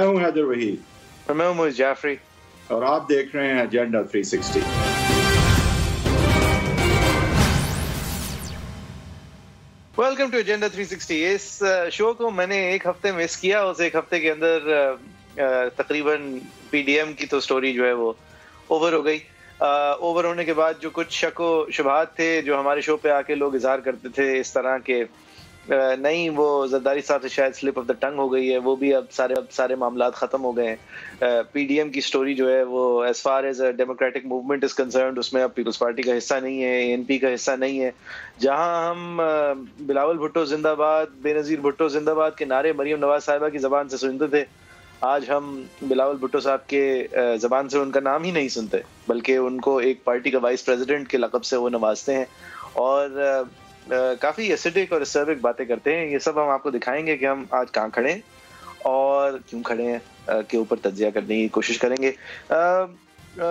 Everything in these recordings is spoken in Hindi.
मैं हूं हैदर वहीद और मैं हूं मोइज़ जाफरी और आप देख रहे हैं एजेंडा 360। Welcome to agenda 360। इस शो को मैंने एक हफ्ते मिस किया। उस एक हफ्ते के अंदर तकरीबन पीडीएम की तो स्टोरी जो है वो ओवर हो गई। ओवर होने के बाद जो कुछ शक व शुबहात थे जो हमारे शो पे आके लोग इजहार करते थे इस तरह के, नहीं वो जरदारी साहब से शायद स्लिप ऑफ द टंग हो गई है, वो भी अब सारे मामलात ख़त्म हो गए हैं। पीडीएम की स्टोरी जो है वो as far as democratic movement is concerned उसमें अब पीपल्स पार्टी का हिस्सा नहीं है, एएनपी का हिस्सा नहीं है। जहां हम बिलावल भुट्टो जिंदाबाद, बेनज़ीर भुट्टो जिंदाबाद के नारे मरीम नवाज साहिबा की ज़बान से सुनते थे, आज हम बिलावल भुट्टो साहब के ज़बान से उनका नाम ही नहीं सुनते, बल्कि उनको एक पार्टी का वाइस प्रेसिडेंट के लक़ब से वो नवाजते हैं और काफ़ी एसिडिक और एसिडिक बातें करते हैं। ये सब हम आपको दिखाएंगे कि हम आज कहाँ खड़े हैं और क्यों खड़े हैं के ऊपर तज्जिया करने की कोशिश करेंगे।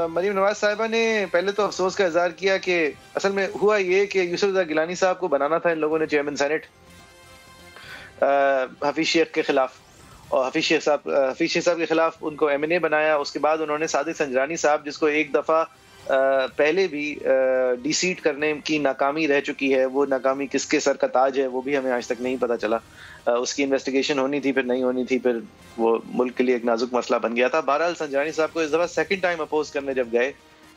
मरीम नवाज साहिबा ने पहले तो अफसोस का इजहार किया कि असल में हुआ ये कि यूसुफ रज़ा गिलानी साहब को बनाना था इन लोगों ने चेयरमैन सेनेट हफीज शेख के खिलाफ, और हफीज शेख साहब के खिलाफ उनको एमएनए बनाया। उसके बाद उन्होंने सादिक संजरानी साहब, जिसको एक दफ़ा पहले भी डिसीट करने की नाकामी रह चुकी है, वो नाकामी किसके सर का ताज है वो भी हमें आज तक नहीं पता चला। उसकी इन्वेस्टिगेशन होनी थी, फिर नहीं होनी थी, फिर वो मुल्क के लिए एक नाजुक मसला बन गया था। बहरहाल संजरानी साहब को इस दफ़ा सेकंड टाइम अपोज करने जब गए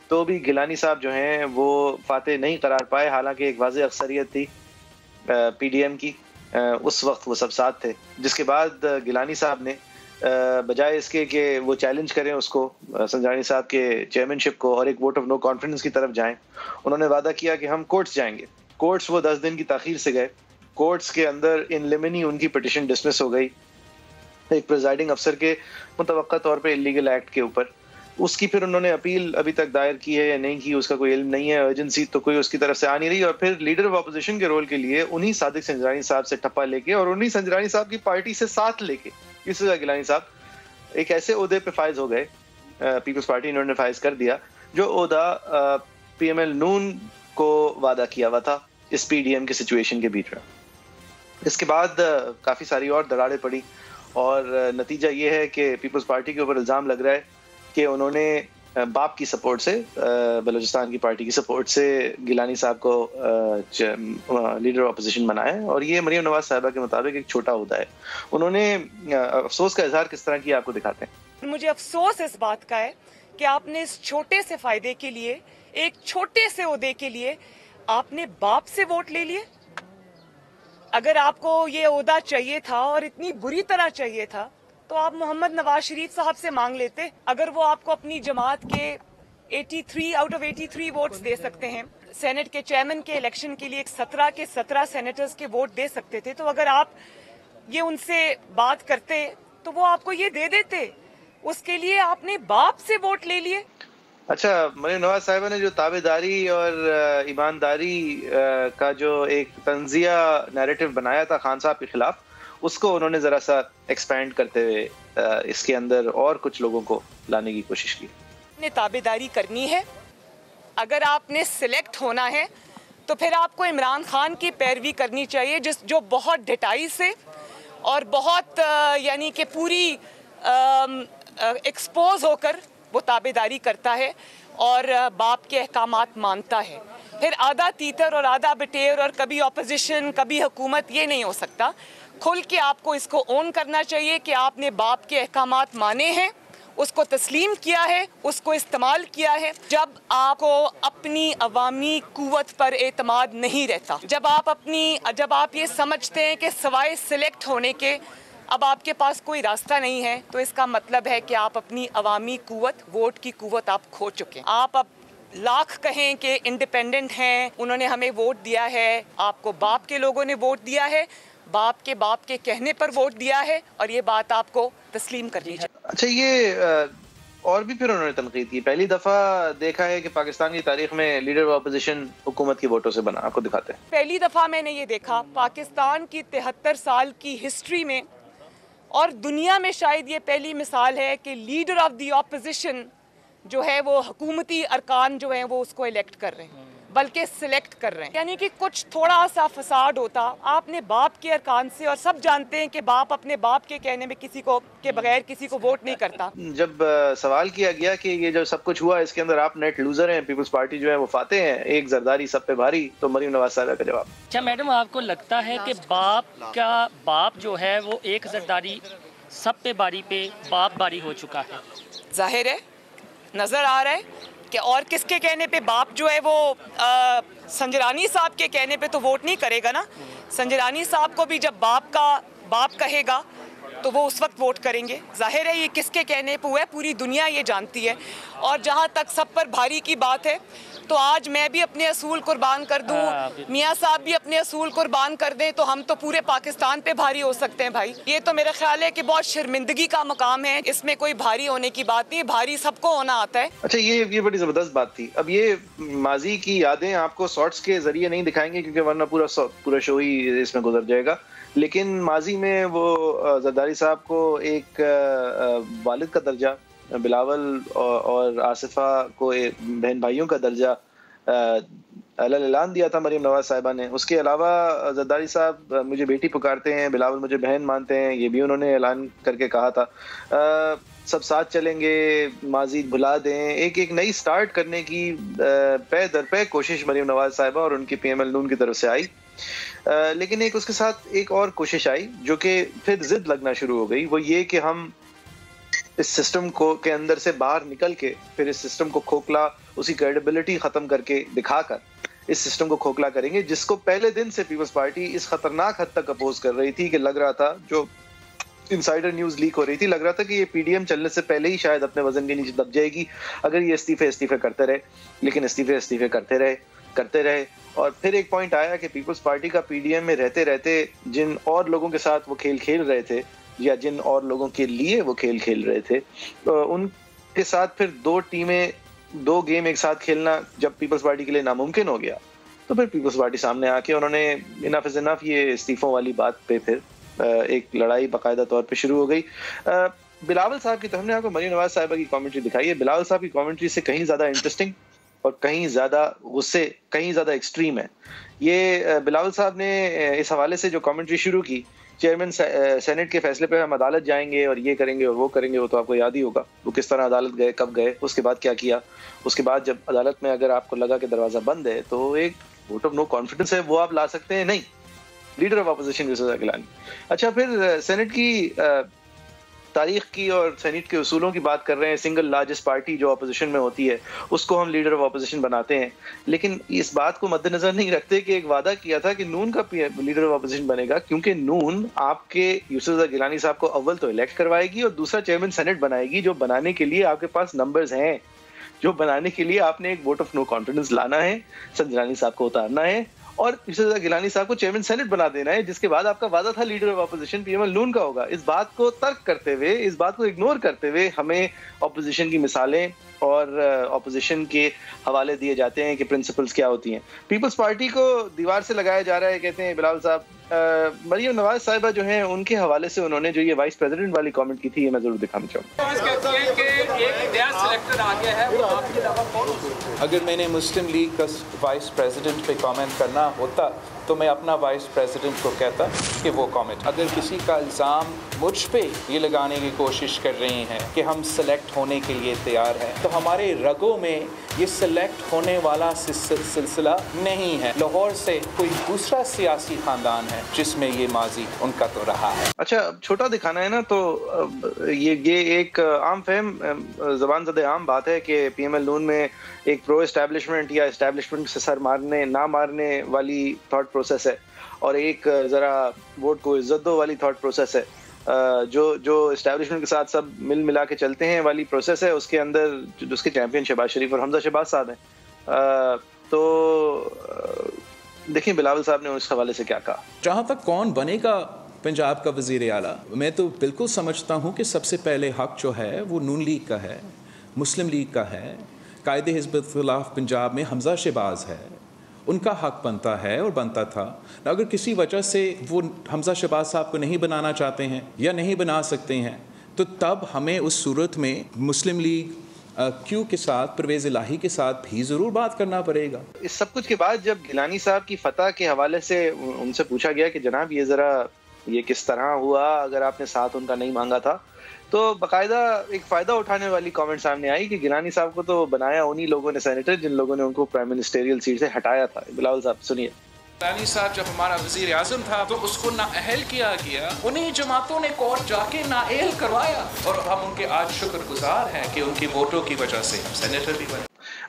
तो भी गिलानी साहब जो हैं वो फातेह नहीं करार पाए, हालांकि एक वाज़ेह अक्सरियत थी पीडीएम की, उस वक्त वो सब साथ थे। जिसके बाद गिलानी साहब ने बजाय इसके कि वो चैलेंज करें उसको, संजरानी साहब के चेयरमैनशिप को, और एक वोट ऑफ नो कॉन्फिडेंस की तरफ जाएं, उन्होंने वादा किया कि हम कोर्ट्स जाएंगे। कोर्ट्स वो 10 दिन की ताखीर से गए। कोर्ट्स के अंदर इन लिमिनी उनकी पिटिशन डिसमिस हो गई एक प्रिजाइडिंग अफसर के मुतवक्का तौर पे इलीगल एक्ट के ऊपर। उसकी फिर उन्होंने अपील अभी तक दायर की है या नहीं की उसका कोई इल्म नहीं है, अर्जेंसी तो कोई उसकी तरफ से आ नहीं रही। और फिर लीडर ऑफ अपोजिशन के रोल के लिए उन्हीं सादिक संजरानी साहब से ठप्पा लेके और उन्हीं संजरानी साहब की पार्टी से साथ लेके यूसुफ रज़ा गिलानी साहब एक ऐसे ओहदे पे फाइज हो गए, पीपल्स पार्टी इन्होंने फाइज कर दिया, जो ओहदा पीएमएल नून को वादा किया हुआ था इस पीडीएम के सिचुएशन के बीच में। इसके बाद काफ़ी सारी और दरारें पड़ी और नतीजा ये है कि पीपल्स पार्टी के ऊपर इल्ज़ाम लग रहा है कि उन्होंने बाप की सपोर्ट से, बलूचिस्तान की पार्टी की सपोर्ट से गिलानी साहब को लीडर ऑपोजिशन बनाया, और ये मरीम नवाज साहिबा के मुताबिक एक छोटा ओहदा है। उन्होंने अफसोस का इजहार किस तरह किया आपको दिखाते हैं। मुझे अफसोस इस बात का है कि आपने इस छोटे से फायदे के लिए, एक छोटे से ओहदे के लिए आपने बाप से वोट ले लिए। अगर आपको ये ओहदा चाहिए था और इतनी बुरी तरह चाहिए था तो आप मोहम्मद नवाज शरीफ साहब से मांग लेते। अगर वो आपको अपनी जमात के 83 आउट ऑफ 83 वोट्स दे सकते हैं, सेनेट के चेयरमैन के इलेक्शन के लिए 17 के 17 सेनेटर्स के वोट दे सकते थे, तो अगर आप ये उनसे बात करते तो वो आपको ये दे देते। उसके लिए आपने बाप से वोट ले लिए। अच्छा, मरीम नवाज साहिबा ने जो ताबेदारी और ईमानदारी का जो एक तंजिया नैरेटिव बनाया था खान साहब के खिलाफ, उसको उन्होंने जरा सा एक्सपैंड करते हुए इसके अंदर और कुछ लोगों को लाने की कोशिश की। ने ताबेदारी करनी है, अगर आपने सिलेक्ट होना है तो फिर आपको इमरान खान की पैरवी करनी चाहिए, जो बहुत ढिठाई से और बहुत यानी कि पूरी एक्सपोज होकर वो ताबेदारी करता है और बाप के अहकामात मानता है। फिर आधा तीतर और आधा बटेर और कभी ऑपोजिशन कभी हुकूमत, ये नहीं हो सकता। खुल के आपको इसको ओन करना चाहिए कि आपने बाप के अहकामात माने हैं, उसको तस्लीम किया है, उसको इस्तेमाल किया है। जब आपको अपनी अवामी कुव्वत पर एतमाद नहीं रहता, जब आप ये समझते हैं कि सवाए सिलेक्ट होने के अब आपके पास कोई रास्ता नहीं है, तो इसका मतलब है कि आप अपनी अवामी कुव्वत, वोट की कुव्वत आप खो चुके हैं। आप अब लाख कहें कि इंडिपेंडेंट हैं, उन्होंने हमें वोट दिया है, आपको बाप के लोगों ने वोट दिया है, बाप के कहने पर वोट दिया है, और ये बात आपको तस्लीम करनी चाहिए। अच्छा, ये और भी फिर उन्होंने तनकीद की। पहली दफा देखा है कि पाकिस्तान की तारीख में लीडर ऑफ अपोजिशन हुकूमत की वोटों से बना। आपको दिखाते हैं। पहली दफा मैंने ये देखा पाकिस्तान की 73 साल की हिस्ट्री में, और दुनिया में शायद ये पहली मिसाल है कि लीडर ऑफ द ऑपोजिशन जो है वो हुकूमती अरकान जो है वो उसको इलेक्ट कर रहे हैं। बल्कि सिलेक्ट कर रहे हैं। यानी कि कुछ थोड़ा सा फसाद होता, आपने बाप के अरकान से, और सब जानते हैं कि बाप अपने बाप के कहने में किसी को के बगैर किसी को वोट नहीं करता। जब सवाल किया गया कि ये जो सब कुछ हुआ इसके अंदर आप नेट लूजर हैं, पीपल्स पार्टी जो है वो फाते हैं, एक जरदारी सब पे भारी, तो मरीम नवाज साहिबा का जवाब। अच्छा मैडम, आपको लगता है कि बाप जो है वो एक जरदारी सब पे बाप बारी हो चुका है? जाहिर है, नजर आ रहा है कि और किसके कहने पे बाप जो है वो संजरानी साहब के कहने पे तो वोट नहीं करेगा ना। संजरानी साहब को भी जब बाप कहेगा तो वो उस वक्त वोट करेंगे। जाहिर है ये किसके कहने पे हुआ है, पूरी दुनिया ये जानती है। और जहाँ तक सब पर भारी की बात है, तो आज मैं भी अपने असूल कुर्बान कर दूं, मियाँ साहब भी अपने असूल कुर्बान कर दें, तो हम तो पूरे पाकिस्तान पे भारी हो सकते हैं भाई। ये तो मेरा ख्याल है कि बहुत शर्मिंदगी का मकाम है, इसमें कोई भारी होने की बात नहीं, भारी सबको होना आता है। अच्छा, ये बड़ी जबरदस्त बात थी। अब ये माजी की यादें आपको शॉर्ट्स के जरिए नहीं दिखाएंगे क्योंकि वरना पूरा शो ही इसमें गुजर जाएगा। लेकिन माजी में वो जरदारी साहब को एक वालिद का दर्जा, बिलावल और आसिफा को बहन भाइयों का दर्जा ऐलान दिया था मरीम नवाज साहिबा ने। उसके अलावा जरदारी साहब मुझे बेटी पुकारते हैं, बिलावल मुझे बहन मानते हैं, ये भी उन्होंने ऐलान करके कहा था। सब साथ चलेंगे, माजी भुला दें, एक नई स्टार्ट करने की पे दर पे कोशिश मरीम नवाज साहिबा और उनकी PML नून की तरफ से आई। लेकिन उसके साथ एक और कोशिश आई जो कि फिर जिद लगना शुरू हो गई, वो ये कि हम इस सिस्टम के अंदर से बाहर निकल के फिर इस सिस्टम को खोखला, उसकी क्रेडिबिलिटी खत्म करके दिखाकर इस सिस्टम को खोखला करेंगे, जिसको पहले दिन से पीपल्स पार्टी इस खतरनाक हद तक अपोज कर रही थी कि लग रहा था, जो इनसाइडर न्यूज लीक हो रही थी, लग रहा था कि ये PDM चलने से पहले ही शायद अपने वजन के नीचे दब जाएगी अगर ये इस्तीफे करते रहे। लेकिन इस्तीफे करते रहे और फिर एक पॉइंट आया कि पीपल्स पार्टी का PDM में रहते रहते जिन और लोगों के साथ वो खेल रहे थे या जिन और लोगों के लिए वो खेल रहे थे, उनके साथ फिर दो गेम एक साथ खेलना जब पीपल्स पार्टी के लिए नामुमकिन हो गया, तो फिर पीपल्स पार्टी सामने आके उन्होंने इनफ इज इनफ, ये इस्तीफों वाली बात पे फिर एक लड़ाई बाकायदा तौर पे शुरू हो गई। बिलावल साहब की, तो हमने आपको मरीम नवाज साहिबा की कमेंट्री दिखाई है, बिलावल साहब की कमेंट्री से कहीं ज्यादा इंटरेस्टिंग और कहीं ज्यादा गुस्से, कहीं ज्यादा एक्सट्रीम है। ये बिलावल साहब ने इस हवाले से जो कमेंट्री शुरू की, चेयरमैन सेनेट के फैसले पे हम अदालत जाएंगे और ये करेंगे और वो करेंगे, वो तो आपको याद ही होगा वो किस तरह अदालत गए, कब गए, उसके बाद क्या किया। उसके बाद जब अदालत में अगर आपको लगा कि दरवाजा बंद है तो एक वोट ऑफ नो कॉन्फिडेंस है वो आप ला सकते हैं, नहीं leader of opposition Yousuf Gilani. अच्छा, फिर सेनेट की तारीख की और सेनेट के उसूलों की बात कर रहे हैं। सिंगल लार्जेस्ट पार्टी जो अपोजिशन में होती है उसको हम लीडर ऑफ अपोजिशन बनाते हैं, लेकिन इस बात को मद्देनजर नहीं रखते कि एक वादा किया था कि नून का लीडर ऑफ अपोजिशन बनेगा, क्योंकि नून आपके यूसुफ गिलानी साहब को अव्वल तो इलेक्ट करवाएगी और दूसरा चेयरमैन सेनेट बनाएगी, जो बनाने के लिए आपके पास नंबर्स हैं, जो बनाने के लिए आपने एक वोट ऑफ नो कॉन्फिडेंस लाना है, संजरानी साहब को उतारना है और यूसुफ गिलानी साहब को चेयरमैन सेनेट बना देना है, जिसके बाद आपका वादा था लीडर ऑफ अपोजिशन PML नून का होगा। इस बात को तर्क करते हुए, इस बात को इग्नोर करते हुए हमें अपोजिशन की मिसालें और अपोजिशन के हवाले दिए जाते हैं कि प्रिंसिपल्स क्या होती हैं। पीपल्स पार्टी को दीवार से लगाया जा रहा है, कहते हैं बिलावल साहब। मरीम नवाज साहिबा जो हैं उनके हवाले से उन्होंने जो ये वाइस प्रेसिडेंट वाली कमेंट की थी, ये मैं जरूर दिखाना चाहूँगा। अगर मैंने मुस्लिम लीग का वाइस प्रेसिडेंट पे कमेंट करना होता तो मैं अपना वाइस प्रेसिडेंट को कहता कि वो कमेंट। अगर किसी का इल्ज़ाम मुझ पे ये लगाने की कोशिश कर रही हैं कि हम सेलेक्ट होने के लिए तैयार हैं, तो हमारे रगों में ये सेलेक्ट होने वाला सिलसिला नहीं है। लाहौर से कोई दूसरा सियासी खानदान है जिसमें ये माजी उनका तो रहा है। अच्छा, छोटा दिखाना है ना, तो ये एक आम फहम, ज़बान ज़दे आम बात है कि PML नून में एक प्रो एस्टैब्लिशमेंट या एस्टैब्लिशमेंट से सर मारने ना मारने वाली थॉट प्रोसेस है और एक ज़रा वोट को इज्जत दो वाली थॉट प्रोसेस है। जो एस्टैब्लिशमेंट के साथ सब मिला के चलते हैं वाली प्रोसेस है, उसके अंदर उसके चैंपियन शहबाज शरीफ और हमजा शहबाज साहब हैं। तो देखिए बिलावल साहब ने उस हवाले से क्या कहा। जहाँ तक कौन बनेगा पंजाब का वज़ीर आला, मैं तो बिल्कुल समझता हूँ कि सबसे पहले हक जो है वो नून लीग का है, मुस्लिम लीग का है। कायदे हिज़्ब इख्तिलाफ पंजाब में हमजा शहबाज है, उनका हक बनता है और बनता था। अगर किसी वजह से वो हमजा शहबाज साहब को नहीं बनाना चाहते हैं या नहीं बना सकते हैं, तो तब हमें उस सूरत में मुस्लिम लीग क्यू के साथ, परवेज़ इलाही के साथ भी ज़रूर बात करना पड़ेगा। इस सब कुछ के बाद जब गिलानी साहब की फतह के हवाले से उनसे पूछा गया कि जनाब ये किस तरह हुआ अगर आपने साथ उनका नहीं मांगा था, तो बाकायदा एक फ़ायदा उठाने वाली कमेंट सामने आई कि गिलानी साहब को तो बनाया उन्हीं लोगों ने सेनेटर जिन लोगों ने उनको प्राइम मिनिस्टेरियल सीट से हटाया था। बिलावल साहब सुनिए। गिलानी साहब जब हमारा वज़ीर आज़म था तो उसको नाअहल किया गया, उन्हीं जमातों ने कोर्ट जाके नाअहल करवाया और हम उनके आज शुक्रगुजार हैं कि उनकी वोटों की वजह से हम सेनेटर भी बने।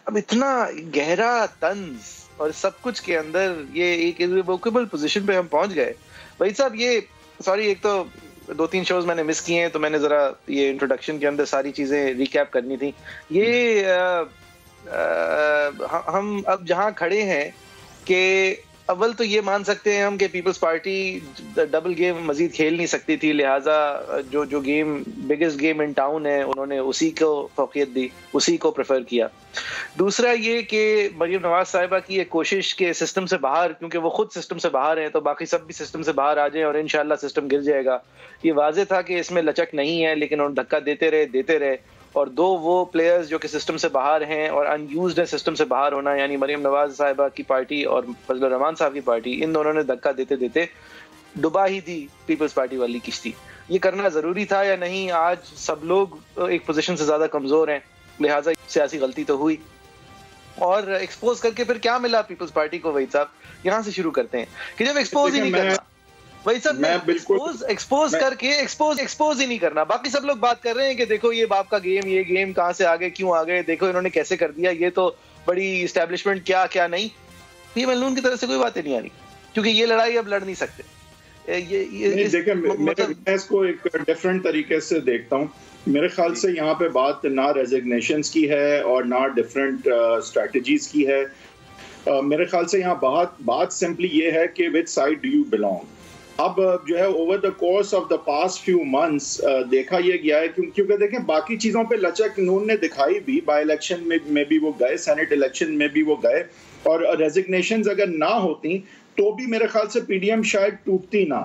अब इतना गहरा तंज और सब कुछ के अंदर ये एक इररिवोकेबल पोजीशन पे हम पहुंच गए। भाई साहब ये सॉरी, एक तो 2-3 शोज मैंने मिस किए हैं तो मैंने जरा ये इंट्रोडक्शन के अंदर सारी चीजें रिकैप करनी थी। ये हम अब जहां खड़े हैं कि अव्वल तो ये मान सकते हैं हम कि पीपल्स पार्टी डबल गेम मजीद खेल नहीं सकती थी, लिहाजा जो game biggest game in town है उन्होंने उसी को फौकियत दी, उसी को प्रेफर किया। दूसरा ये कि मरियम नवाज साहिबा की एक कोशिश के सिस्टम से बाहर, क्योंकि वो खुद सिस्टम से बाहर हैं तो बाकी सब भी सिस्टम से बाहर आ जाएं और इंशाल्लाह सिस्टम गिर जाएगा। ये वाजे था कि इसमें लचक नहीं है, लेकिन उन्होंने धक्का देते रहे और दो वो प्लेयर्स जो कि सिस्टम से बाहर हैं और अनयूज्ड है सिस्टम से बाहर होना, यानी मरियम नवाज साहिबा की पार्टी और फजलुर रहमान साहब की पार्टी, इन दोनों ने धक्का देते डुबा ही दी पीपल्स पार्टी वाली किश्ती। ये करना जरूरी था या नहीं? आज सब लोग एक पोजीशन से ज्यादा कमजोर हैं, लिहाजा सियासी गलती तो हुई। और एक्सपोज करके फिर क्या मिला पीपल्स पार्टी को? वही साहब यहाँ से शुरू करते हैं कि जब एक्सपोज ही नहीं करना, वही सब एक्सपोज करके एक्सपोज ही नहीं करना। बाकी सब लोग बात कर रहे हैं कि देखो ये बाप का गेम, ये गेम कहाँ से आ गए, क्यों आ गए, देखो इन्होंने कैसे कर दिया, ये तो बड़ी इस्टेब्लिशमेंट क्या नहीं। पीएम नून की तरफ से कोई बातें नहीं आ रही क्योंकि ये लड़ाई अब लड़ नहीं सकते। देखिए मैं इसको एक डिफरेंट तरीके से देखता हूँ। मेरे ख्याल से यहाँ पे बात ना रेजिग्नेशंस की है और ना डिफरेंट स्ट्रेटजीज की है। मेरे ख्याल से यहाँ बात सिंपली ये है कि which side do you belong. अब जो है over the course of the past few months देखा ये गया है क्योंकि देखें बाकी चीज़ों पे लचक नून ने दिखाई भी, बाई इलेक्शन में भी वो गए, सेनेट इलेक्शन में भी वो गए, और रेजिग्नेशंस अगर ना होती तो भी मेरे ख्याल से पीडीएम शायद टूटती ना।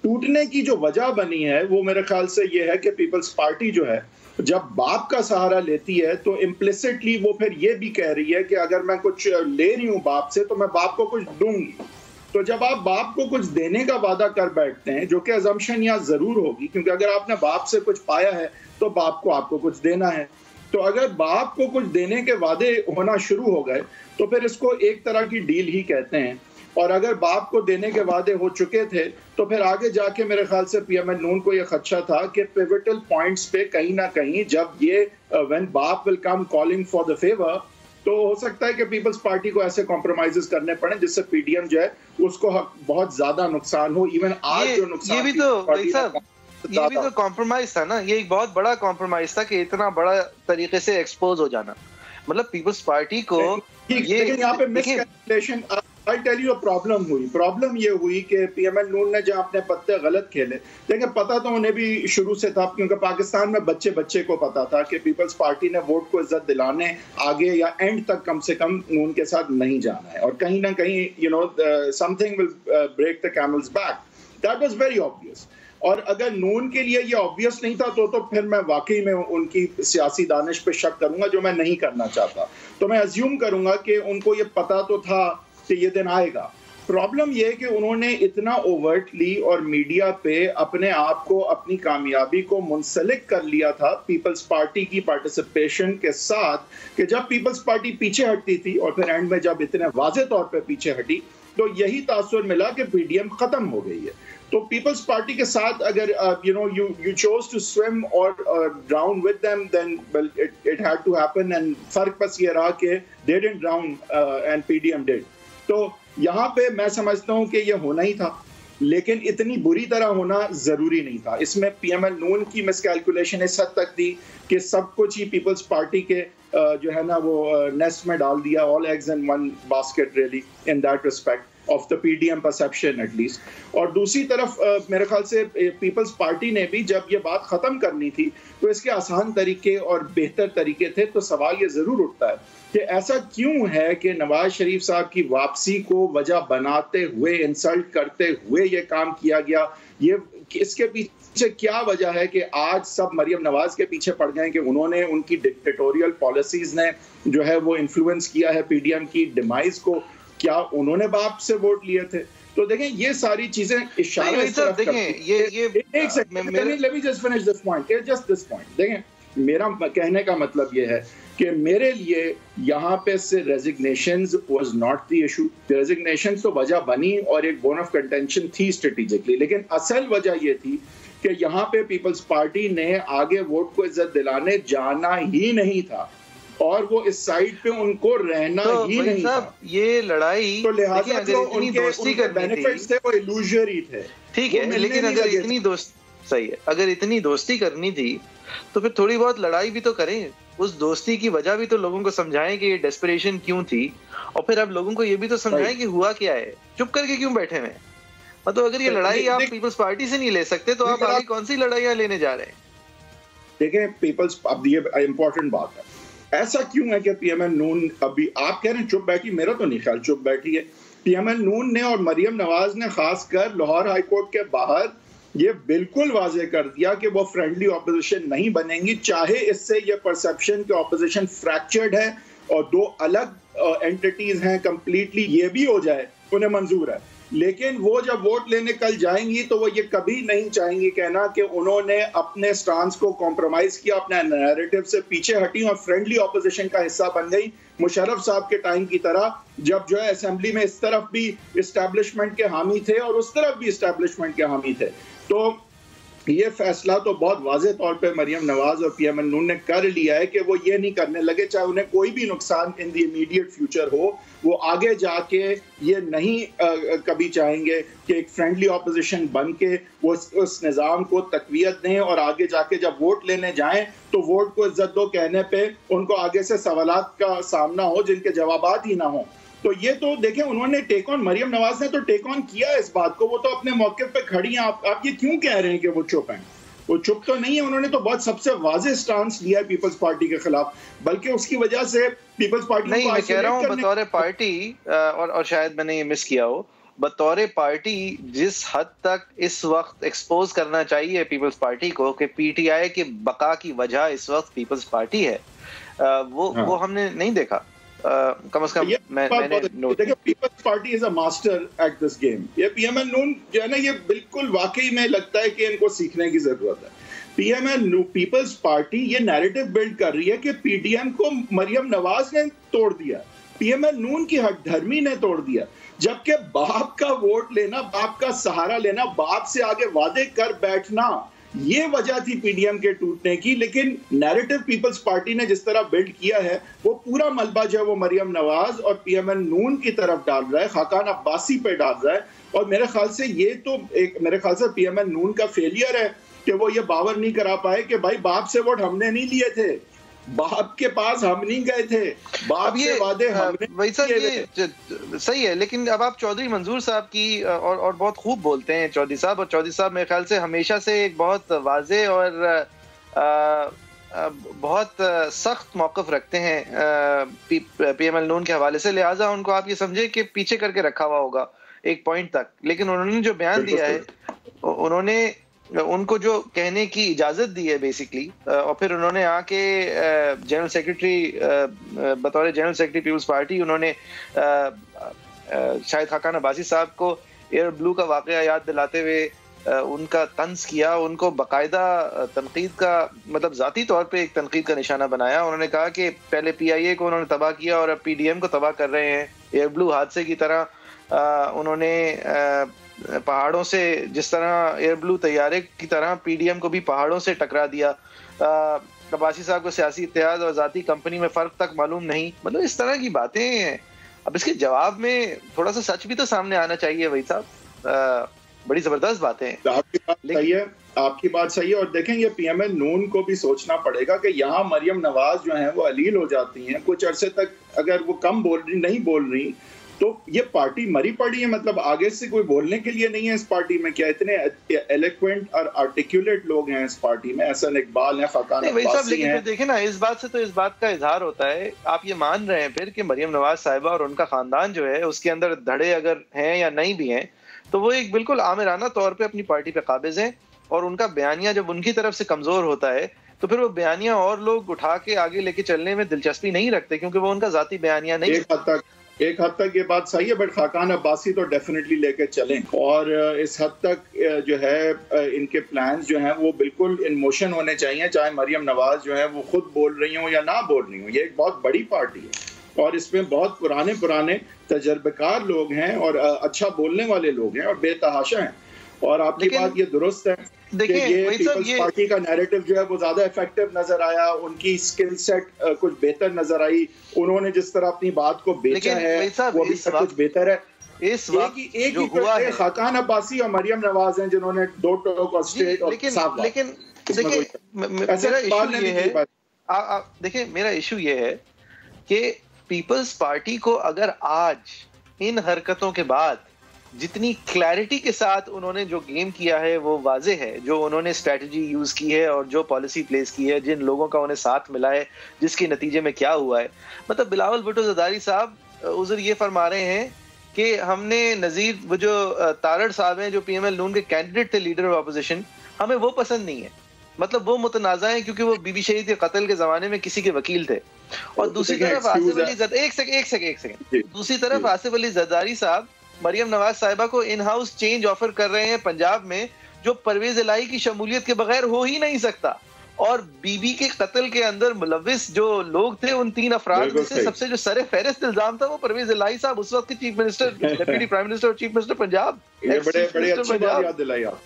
टूटने की जो वजह बनी है वो मेरे ख्याल से ये है कि पीपल्स पार्टी जो है जब बाप का सहारा लेती है तो इम्प्लिसिटली वो फिर ये भी कह रही है कि अगर मैं कुछ ले रही हूँ बाप से तो मैं बाप को कुछ दूंगी। तो जब आप बाप को कुछ देने का वादा कर बैठते हैं, जो कि अजम्पशन यहाँ जरूर होगी क्योंकि अगर आपने बाप से कुछ पाया है तो बाप को आपको कुछ देना है, तो अगर बाप को कुछ देने के वादे होना शुरू हो गए तो फिर इसको एक तरह की डील ही कहते हैं। और अगर बाप को देने के वादे हो चुके थे तो फिर आगे जाके मेरे ख्याल से पीएमएल नून को यह खदशा था कि पिवटल पॉइंट्स पे कहीं ना कहीं जब ये व्हेन बाप will come calling for the favour, तो हो सकता है कि पीपल्स पार्टी को ऐसे कॉम्प्रोमाइजेस करने पड़े जिससे पीडीएम जो है उसको बहुत ज्यादा नुकसान हो। इवन आज जो नुकसान ये भी तो कॉम्प्रोमाइज था ना, ये एक बहुत बड़ा कॉम्प्रोमाइज था कि इतना बड़ा तरीके से एक्सपोज हो जाना। मतलब पीपल्स पार्टी को ये यहाँ पे miscalculation, I tell you problem ये हुई कि पीएमएल नून ने जहाँ अपने पत्ते गलत खेले। देखिए पता तो उन्हें भी शुरू से था क्योंकि पाकिस्तान में बच्चे को पता था कि पीपल्स पार्टी ने वोट को इज्जत दिलाने आगे या एंड तक कम से कम नून के साथ नहीं जाना है, और कहीं ना कहीं something will break the camel's back. That was very obvious. और अगर नून के लिए ये ऑब्वियस नहीं था तो फिर मैं वाकई में उनकी सियासी दानिश पे शक करूंगा, जो मैं नहीं करना चाहता। तो मैं अज्यूम करूंगा कि उनको ये पता तो था कि ये दिन आएगा। प्रॉब्लम ये है कि उन्होंने इतना ओवर्टली और मीडिया पे अपने आप को, अपनी कामयाबी को मुंसलिक कर लिया था पीपल्स पार्टी की पार्टिसिपेशन के साथ कि जब पीपल्स पार्टी पीछे हटती थी और फिर एंड में जब इतने वाज़े तौर पे पीछे हटी तो यही तासुर मिला कि पीडीएम खत्म हो गई है। तो पीपल्स पार्टी के साथ अगर you chose to swim or drown with them, then well it had to happen, and फर्क बस ये रहा कि they didn't drown and PDM did। तो यहाँ पे मैं समझता हूँ कि ये होना ही था, लेकिन इतनी बुरी तरह होना जरूरी नहीं था। इसमें पीएमएल नून की मिसकैलकुलेशन इस हद तक थी कि सब कुछ ही पीपल्स पार्टी के जो है ना वो नेस्ट में डाल दिया, all eggs in one basket really in that respect of the PDM perception at least। और दूसरी तरफ मेरे ख्याल से पीपल्स पार्टी ने भी जब ये बात खत्म करनी थी तो इसके आसान तरीके और बेहतर तरीके थे। तो सवाल ये जरूर उठता है कि ऐसा क्यों है कि नवाज शरीफ साहब की वापसी को वजह बनाते हुए, इंसल्ट करते हुए ये काम किया गया। ये इसके पीछे क्या वजह है कि आज सब मरियम नवाज के पीछे पड़ गए कि उन्होंने, उनकी डिक्टेटोरियल पॉलिसीज ने जो है वो इन्फ्लुएंस किया है पीडीएम की डिमाइज को? क्या उन्होंने बाप से वोट लिए थे? तो देखें ये सारी चीजें इशारा इस तरफ करती हैं। एक second, let me just finish this point, just this point. देखें, मेरा कहने का मतलब ये है कि मेरे लिए यहाँ पे से resignations was not the issue. Resignations तो वजह बनी और एक बोन ऑफ कंटेंशन थी स्ट्रेटेजिकली, लेकिन असल वजह ये थी कि यहाँ पे पीपल्स पार्टी ने आगे वोट को इज्जत दिलाने जाना ही नहीं था और वो इस साइड पे उनको रहना ही नहीं था। ये लड़ाई तो लिहाजा जो उनके बेनिफिट्स थे वो इल्यूजरी थे। ठीक है, लेकिन अगर इतनी सही है, अगर इतनी दोस्ती करनी थी तो फिर थोड़ी बहुत लड़ाई भी तो करें। उस दोस्ती की वजह भी तो लोगों को समझाएं कि ये डेस्परेशन क्यों थी, और फिर अब लोगों को ये भी तो समझाएं कि हुआ क्या है, चुप करके क्यों बैठे हुए। मतलब अगर ये लड़ाई आप पीपल्स पार्टी से नहीं ले सकते तो आप आगे कौन सी लड़ाइयां लेने जा रहे हैं? देखें पीपल्स, अब ये इंपॉर्टेंट बात है, ऐसा क्यों है कि पीएमएल नून, अभी आप कह रहे हैं चुप बैठी, मेरा तो नहीं ख्याल चुप बैठी है। पीएमएल नून ने और मरियम नवाज ने खासकर लाहौर हाई कोर्ट के बाहर ये बिल्कुल वाजे कर दिया कि वो फ्रेंडली ऑपोजिशन नहीं बनेंगी, चाहे इससे ये परसेप्शन कि ऑपोजिशन फ्रैक्चर्ड है और दो अलग एंटिटीज हैं कंप्लीटली, ये भी हो जाए, उन्हें मंजूर है। लेकिन वो जब वोट लेने कल जाएंगी तो वो ये कभी नहीं चाहेंगी कहना कि उन्होंने अपने स्टांस को कॉम्प्रोमाइज किया, अपने नैरेटिव से पीछे हटी और फ्रेंडली ऑपोजिशन का हिस्सा बन गई, मुशर्रफ साहब के टाइम की तरह, जब जो है असेंबली में इस तरफ भी इस्टेब्लिशमेंट के हामी थे और उस तरफ भी इस्टेब्लिशमेंट के हामी थे। तो ये फैसला तो बहुत वाज़े तौर पे मरियम नवाज और पीएमएल नून ने कर लिया है कि वो ये नहीं करने लगे, चाहे उन्हें कोई भी नुकसान इन द इमीडिएट फ्यूचर हो, वो आगे जाके ये नहीं कभी चाहेंगे कि एक फ्रेंडली ऑपोजिशन बन के वो उस निज़ाम को तकवीयत दें और आगे जाके जब वोट लेने जाएं तो वोट को इज्जत दो कहने पे उनको आगे से सवालात का सामना हो जिनके जवाबात ही ना हो। तो ये तो देखें, उन्होंने टेक ऑन, मरियम नवाज ने तो टेक ऑन किया इस बात को, वो तो अपने मौके पे खड़ी हैं। आप ये क्यों कह रहे हैं कि वो चुप हैं? वो चुप तो नहीं है, उन्होंने तो बहुत सबसे वाज़ेह स्टांस लिया है पीपल्स पार्टी के खिलाफ, बल्कि उसकी वजह से पीपल्स पार्टी नहीं, मैं कह रहा हूँ बतौर पार्टी, और शायद मैंने ये मिस किया हो, बतौर पार्टी जिस हद तक इस वक्त एक्सपोज करना चाहिए पीपल्स पार्टी को कि पीटीआई की बका की वजह इस वक्त पीपल्स पार्टी है, वो हमने नहीं देखा। कम से कम मैंने नोट। देखिए, peoples party is a master at this game. ये पीएमएल नून जो है ना, ये बिल्कुल वाकई में लगता है कि इनको सीखने की जरूरत है। पीपल्स पार्टी ये नैरेटिव बिल्ड कर रही है कि पीडीएम को मरियम नवाज ने तोड़ दिया, पीएमएल नून की हठधर्मी ने तोड़ दिया, जबकि बाप का वोट लेना, बाप का सहारा लेना, बाप से आगे वादे कर बैठना, ये वजह थी पीडीएम के टूटने की। लेकिन नैरेटिव पीपल्स पार्टी ने जिस तरह बिल्ड किया है, वो पूरा मलबा जो है वो मरियम नवाज और पीएमएल नून की तरफ डाल रहा है, खाकान अब्बासी पे डाल रहा है। और मेरे ख्याल से ये तो मेरे ख्याल से पीएमएल नून का फेलियर है कि वो ये बावर नहीं करा पाए कि भाई बाप से वोट हमने नहीं लिए थे, बाप के पास हम नहीं गए थे, बाप से वादे हमने ये सही है। लेकिन अब आप चौधरी मंजूर साहब की और बहुत खूब बोलते हैं चौधरी साहब, और चौधरी साहब मेरे ख्याल से हमेशा से एक बहुत वाजे और बहुत सख्त मौक़िफ़ रखते हैं पीएमएल नून के हवाले से, लिहाजा उनको आप ये समझे कि पीछे करके रखा हुआ होगा एक पॉइंट तक। लेकिन उन्होंने जो बयान दिया है, उन्होंने उनको जो कहने की इजाजत दी है बेसिकली, और फिर उन्होंने आके जनरल सेक्रेटरी, बतौर जनरल सेक्रेटरी पीपल्स पार्टी, उन्होंने शाहिद खाकान अब्बासी साहब को एयर ब्लू का वाकया याद दिलाते हुए उनका तंज किया, उनको बाकायदा तनकीद का, मतलब जाती तौर पे एक तनकीद का निशाना बनाया। उन्होंने कहा कि पहले पीआईए को उन्होंने तबाह किया और अब पीडीएम को तबाह कर रहे हैं। एयर ब्लू हादसे की तरह उन्होंने पहाड़ों से, जिस तरह एयर ब्लू तैयारे की तरह पीडीएम को भी पहाड़ों से टकरा दिया। अब्बासी साहब को सियासी इत्तेहाद और जाती कंपनी में फ़र्क तक मालूम नहीं। मतलब इस तरह की बातें हैं। अब इसके जवाब में थोड़ा सा सच भी तो सामने आना चाहिए भाई साहब। बड़ी ज़बरदस्त बातें हैं। आपकी बात सही है, आपकी बात सही है। और देखें, ये पीएमएल नून को भी सोचना पड़ेगा कि यहाँ मरियम नवाज जो है वो अलील हो जाती हैं कुछ अरसे तक, अगर वो कम नहीं बोल रही तो ये पार्टी मरी पड़ी है। मतलब आगे से कोई बोलने के लिए नहीं है इस पार्टी में। क्या इतने एलोक्वेंट और आर्टिकुलेट लोग हैं इस पार्टी में, एहसन इकबाल है, खाकान अब्बासी हैं। देखें ना, इस बात से तो इस बात का इजहार होता है, आप ये मान रहे हैं फिर कि मरियम नवाज साहिबा और उनका खानदान जो है उसके अंदर धड़े अगर हैं या नहीं भी हैं, तो वो एक बिल्कुल आमिराना तौर पे अपनी पार्टी पे काबिज हैं, और उनका बयानिया जब उनकी तरफ से कमजोर होता है तो फिर वो बयानिया और लोग उठा के आगे लेके चलने में दिलचस्पी नहीं रखते, क्योंकि वो उनका जाती बयानिया नहीं। एक हद तक ये बात सही है, बट खाकान अब्बासी तो डेफिनेटली लेके चलें, और इस हद तक जो है इनके प्लान्स जो हैं वो बिल्कुल इन मोशन होने चाहिए, चाहे मरियम नवाज जो है वो खुद बोल रही हो या ना बोल रही हो। ये एक बहुत बड़ी पार्टी है और इसमें बहुत पुराने तजर्बेकार लोग हैं और अच्छा बोलने वाले लोग हैं और बेतहाशा हैं। और आपकी बात ये दुरुस्त है कि ये पीपल्स पार्टी का नैरेटिव जो है वो ज्यादा इफेक्टिव नजर आया, उनकी स्किल सेट कुछ बेहतर नजर आई, उन्होंने जिस तरह अपनी बात को बेचा है वो भी सब कुछ बेहतर है। एक ही खाकान अब्बासी और मरियम नवाज हैं जिन्होंने दो टोक और स्ट्रेट और साफ। लेकिन देखिए मेरा इशू ये है कि पीपल्स पार्टी को अगर आज इन हरकतों के बाद जितनी क्लैरिटी के साथ उन्होंने जो गेम किया है वो वाजे है, जो उन्होंने स्ट्रेटजी यूज की है और जो पॉलिसी प्लेस की है, जिन लोगों का उन्हें साथ मिला है, जिसके नतीजे में क्या हुआ है। मतलब बिलावल भुट्टो ज़रदारी साहब उधर ये फरमा रहे हैं कि हमने नज़ीर वो जो तारड़ साहब हैं जो PML नून के कैंडिडेट थे लीडर ऑफ अपोजिशन, हमें वो पसंद नहीं है। मतलब वो मुतनाज़ा है क्योंकि वो बीबी शहीद के कत्ल के जमाने में किसी के वकील थे। और दूसरी तरफ आसिफ अली एक सेकंड दूसरी तरफ आसिफ अली ज़रदारी साहब मरियम नवाज साहिबा को इन हाउस चेंज ऑफर कर रहे हैं पंजाब में, जो परवेज इलाही की शमूलियत के बगैर हो ही नहीं सकता। और बीबी के कत्ल के अंदर मुलविस जो लोग थे उन 3 अफराद में से सबसे जो सरे फहरिस्त इल्जाम था वो परवेज इलाही साहब, उस वक्त के chief minister, deputy prime minister और चीफ मिनिस्टर पंजाब। बड़ी अच्छी बात याद दिलाई आप,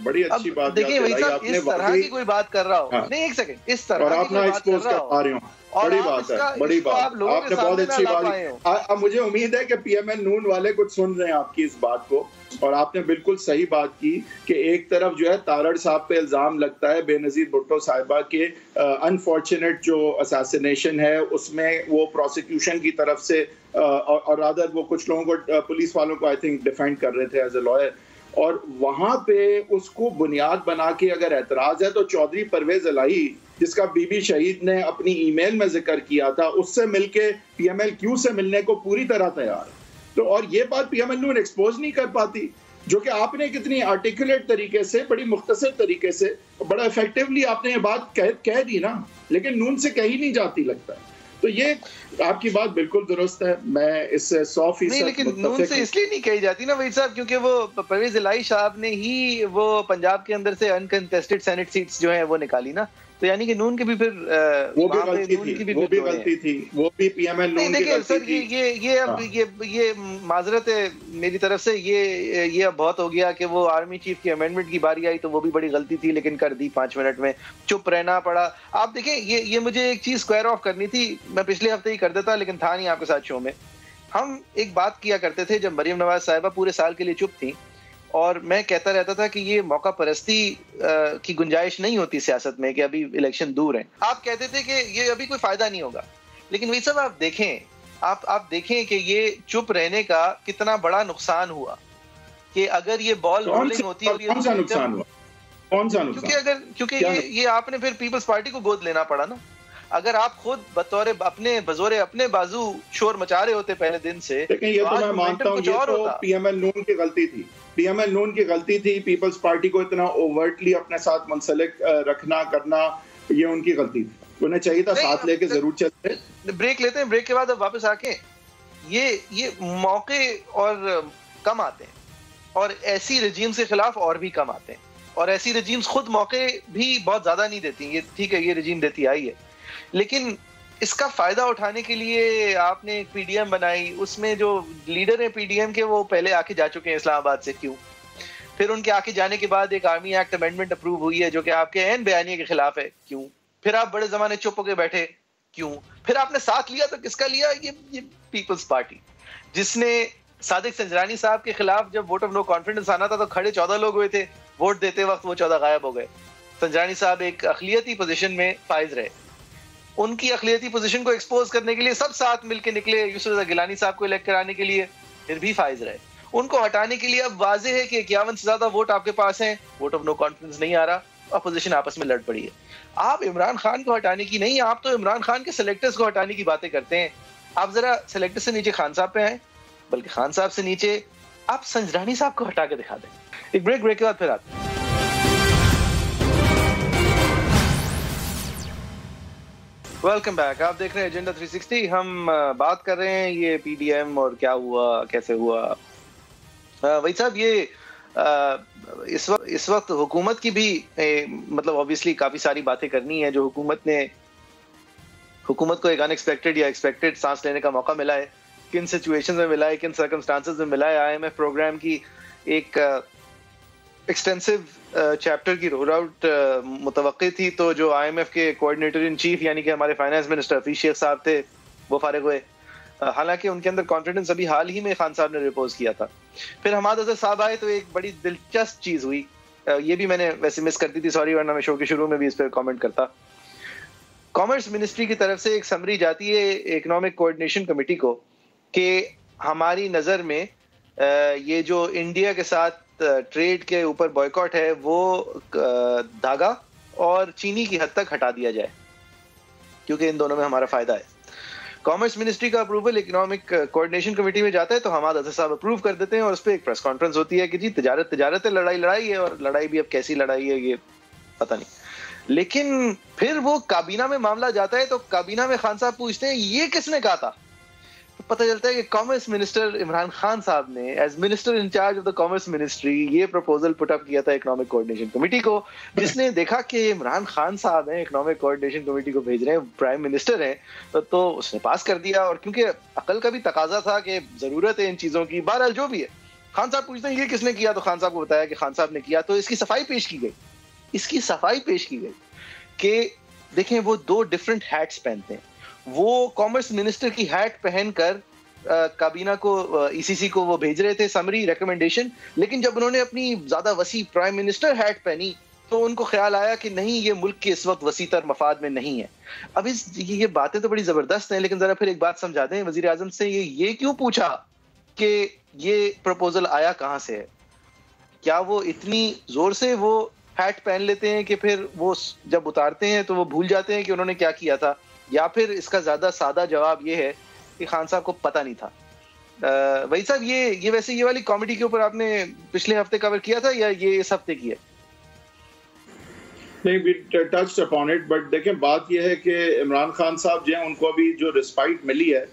बड़ी अच्छी बात। देखिए वही साहब इस तरह की कोई बात कर रहा हो, नहीं एक सेकंड, इस तरह की कोई बात कर रहा हो, बड़ी बात है, बड़ी बात। आपने बहुत अच्छी बात। अब मुझे उम्मीद है कि PML नून वाले कुछ सुन रहे हैं आपकी इस बात को, और आपने बिल्कुल सही बात की कि एक तरफ जो है तारड़ साहब पे इल्जाम लगता है बेनजीर भुट्टो साहिबा के अनफॉर्चुनेट जो असैसिनेशन है उसमें वो प्रोसिक्यूशन की तरफ से और रादर वो कुछ लोगों को पुलिस वालों को आई थिंक डिफेंड कर रहे थे एज ए लॉयर, और वहां पे उसको बुनियाद बना के अगर एतराज है तो चौधरी परवेज इलाही जिसका बीबी शहीद ने अपनी ईमेल में जिक्र किया था उससे मिलके PMLQ से मिलने को पूरी तरह तैयार है। तो और ये बात PML नून एक्सपोज नहीं कर पाती, जो कि आपने कितनी आर्टिकुलेट तरीके से, बड़ी मुख्तसर तरीके से, बड़ा इफेक्टिवली आपने ये बात कह दी ना, लेकिन नून से कही नहीं जाती लगता है। तो ये आपकी बात बिल्कुल दुरुस्त है, मैं इससे 100% नहीं, लेकिन नून से इसलिए नहीं कही जाती ना वही साहब क्योंकि वो परवेज इलाही साहब ने ही वो पंजाब के अंदर से अनकंटेस्टेड सेनेट सीट्स जो है वो निकाली ना, तो यानी कि नून के भी फिर वो भी गलती थी, वो भी PML नून की गलती थी। ये माजरत है मेरी तरफ से, ये अब बहुत हो गया कि वो आर्मी चीफ की अमेंडमेंट की बारी आई तो वो भी बड़ी गलती थी, लेकिन कर दी 5 मिनट में, चुप रहना पड़ा। आप देखें ये मुझे एक चीज स्क्वायर ऑफ करनी थी, मैं पिछले हफ्ते ही कर देता लेकिन था नहीं आपके साथ शो में। हम एक बात किया करते थे जब मरियम नवाज साहिबा पूरे साल के लिए चुप थी, और मैं कहता रहता था कि ये मौका परस्ती की गुंजाइश नहीं होती सियासत में कि अभी इलेक्शन दूर है। आप कहते थे कि ये अभी कोई फायदा नहीं होगा, लेकिन वही सब आप देखें कि ये चुप रहने का कितना बड़ा नुकसान हुआ कि अगर ये बॉल रोलिंग होती और कौन सा नुकसान हुआ? क्योंकि ये आपने फिर पीपल्स पार्टी को गोद लेना पड़ा ना। अगर आप खुद बजोरे अपने बाजू शोर मचा रहे होते पहले दिन से, लेकिन ये तो मैं मानता हूँ ये तो PML नून की गलती थी, PML नून की गलती थी। पीपल्स पार्टी को इतना ओवर्टली अपने साथ मुंसलिक रखना करना, ये उनकी गलती थी। उन्हें चाहिए था साथ लेके जरूर चलते। ब्रेक लेते हैं, ब्रेक के बाद अब वापस आके ये मौके और कम आते हैं, और ऐसी रजीम्स के खिलाफ और भी कम आते हैं, और ऐसी रजीम्स खुद मौके भी बहुत ज्यादा नहीं देती। ये ठीक है, ये रजीम देती आई है, लेकिन इसका फायदा उठाने के लिए आपने एक PDM बनाई, उसमें जो लीडर है PDM के वो पहले आके जा चुके हैं इस्लामाबाद से, क्यों? फिर उनके आके जाने के बाद एक आर्मी एक्ट अमेंडमेंट अप्रूव हुई है जो कि आपके ऐन बयानिए के खिलाफ है, क्यों? फिर आप बड़े जमाने चुप होके बैठे, क्यों? फिर आपने साथ लिया तो किसका लिया? ये पीपल्स पार्टी, जिसने सादिक संजरानी साहब के खिलाफ जब वोट ऑफ नो कॉन्फिडेंस आना था तो खड़े 14 लोग हुए थे, वोट देते वक्त वो 14 गायब हो गए। संजरानी साहब एक अखिलियती पोजीशन में फाइज रहे, उनकी अखिलियती पोजीशन को एक्सपोज करने के लिए सब साथ मिलके निकले यूसुफ रजा गिलानी साहब को इलेक्ट कराने के लिए, फिर भी फाइज रहे। उनको हटाने के लिए अब वाजे है कि 51 से ज्यादा वोट आपके पास हैं, वोट ऑफ नो कॉन्फिडेंस नहीं आ रहा, अपोजिशन आपस में लड़ पड़ी है। आप इमरान खान को हटाने की नहीं, आप तो इमरान खान के सेलेक्टर्स को हटाने की बातें करते हैं। आप जरा सेलेक्टर से नीचे खान साहब पे आए, बल्कि खान साहब से नीचे आप संजरानी साहब को हटा के दिखा दें। एक ब्रेक के बाद फिर आते हैं। वेलकम बैक, आप देख रहे हैं एजेंडा 360। हम बात कर रहे हैं ये पीडीएम और क्या हुआ, कैसे हुआ। वही साहब, ये इस वक्त हुकूमत की भी मतलब ऑब्वियसली काफी सारी बातें करनी है। जो हुकूमत को एक अनएक्सपेक्टेड या एक्सपेक्टेड सांस लेने का मौका मिला है, किन सिचुएशंस में मिला है, किन सर्कमस्टांसेस में मिला है। आईएमएफ प्रोग्राम की एक एक्सटेंसिव चैप्टर की रोल आउट मुतवक्की थी, तो जो आईएमएफ के कोऑर्डिनेटर इन चीफ यानी कि हमारे फाइनेंस मिनिस्टर हफीज शेख साहब थे, वो फारिग हुए। हालांकि उनके अंदर कॉन्फिडेंस अभी हाल ही में खान साहब ने रिपोज किया था। फिर हमाद अजहर साहब आए तो एक बड़ी दिलचस्प चीज हुई, ये भी मैंने वैसे मिस कर दी थी, सॉरी, वरना मैं शो के शुरू में भी इस पर कमेंट करता। कॉमर्स मिनिस्ट्री की तरफ से एक समरी जाती है इकोनॉमिक कोऑर्डिनेशन कमेटी को कि हमारी नज़र में ये जो इंडिया के साथ ट्रेड के ऊपर बॉयकॉट है वो धागा और चीनी की हद तक हटा दिया जाए, क्योंकि इन दोनों में हमारा फायदा है। कॉमर्स मिनिस्ट्री का अप्रूवल इकोनॉमिक कोऑर्डिनेशन कमेटी में जाता है तो हमाद अजहर साहब अप्रूव कर देते हैं, और उस पर एक प्रेस कॉन्फ्रेंस होती है कि जी तिजारत है, लड़ाई है, और लड़ाई भी अब कैसी लड़ाई है ये पता नहीं। लेकिन फिर वो काबीना में मामला जाता है तो काबीना में खान साहब पूछते हैं ये किसने कहा था, तो पता चलता है कि कॉमर्स मिनिस्टर इमरान खान साहब ने as minister in charge of the commerce ministry ये प्रपोजल पुट अप किया था इकोनॉमिक कोऑर्डिनेशन कमेटी को, जिसने देखा कि इमरान खान साहब हैं इकोनॉमिक कोऑर्डिनेशन कमेटी को भेज रहे हैं, प्राइम मिनिस्टर हैं, तो उसने पास कर दिया। और क्योंकि अकल का भी तकाजा था कि जरूरत है इन चीजों की, बहरहाल जो भी है, खान साहब पूछते हैं ये किसने किया, तो खान साहब को बताया कि खान साहब ने किया। तो इसकी सफाई पेश की गई कि देखें वो दो डिफरेंट हैट्स पहनते हैं। वो कॉमर्स मिनिस्टर की हैट पहनकर काबीना को ईसीसी को वो भेज रहे थे समरी रिकमेंडेशन, लेकिन जब उन्होंने अपनी ज्यादा वसी प्राइम मिनिस्टर हैट पहनी तो उनको ख्याल आया कि नहीं, ये मुल्क के इस वक्त वसीतर मफाद में नहीं है। अब ये बातें तो बड़ी जबरदस्त हैं, लेकिन जरा फिर एक बात समझा दें वजीर आजम से, ये क्यों पूछा कि ये प्रपोजल आया कहां से है? क्या वो इतनी जोर से वो हैट पहन लेते हैं कि फिर वो जब उतारते हैं तो वो भूल जाते हैं कि उन्होंने क्या किया था, या फिर इसका ज्यादा सादा जवाब ये है कि खान साहब को पता नहीं था? वही साहब, ये वैसे ये वाली कॉमेडी के ऊपर आपने पिछले हफ्ते कवर किया था या ये इस हफ्ते की है? नहीं, we touched upon it, but देखें बात यह है कि इमरान खान साहब जो हैं उनको अभी जो रिस्पाइट मिली है